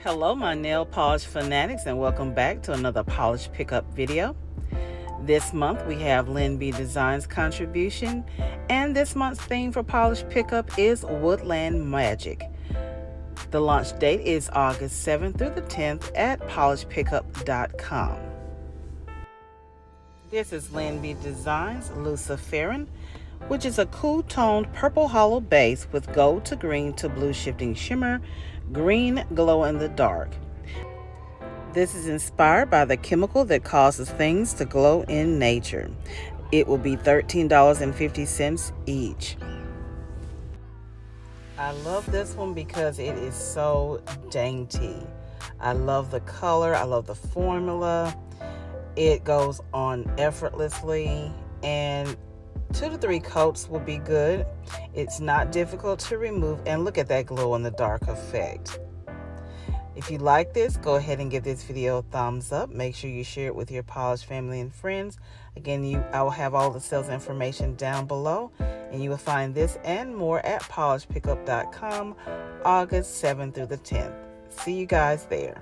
Hello my nail polish fanatics, and welcome back to another polish pickup video. This month we have Lynbdesigns contribution, and this month's theme for polish pickup is Woodland Magic. The launch date is August 7th through the 10th at polishpickup.com. This is Lynbdesigns Luciferin, which is a cool toned purple hollow base with gold to green to blue shifting shimmer, green glow in the dark. This is inspired by the chemical that causes things to glow in nature. It will be $13.50 each. I love this one because it is so dainty. I love the color, I love the formula. It goes on effortlessly, and 2 to 3 coats will be good. It's not difficult to remove, and look at that glow in the dark effect. If you like this, go ahead and give this video a thumbs up. Make sure you share it with your polish family and friends. Again, I will have all the sales information down below, and you will find this and more at polishpickup.com August 7th through the 10th. See you guys there.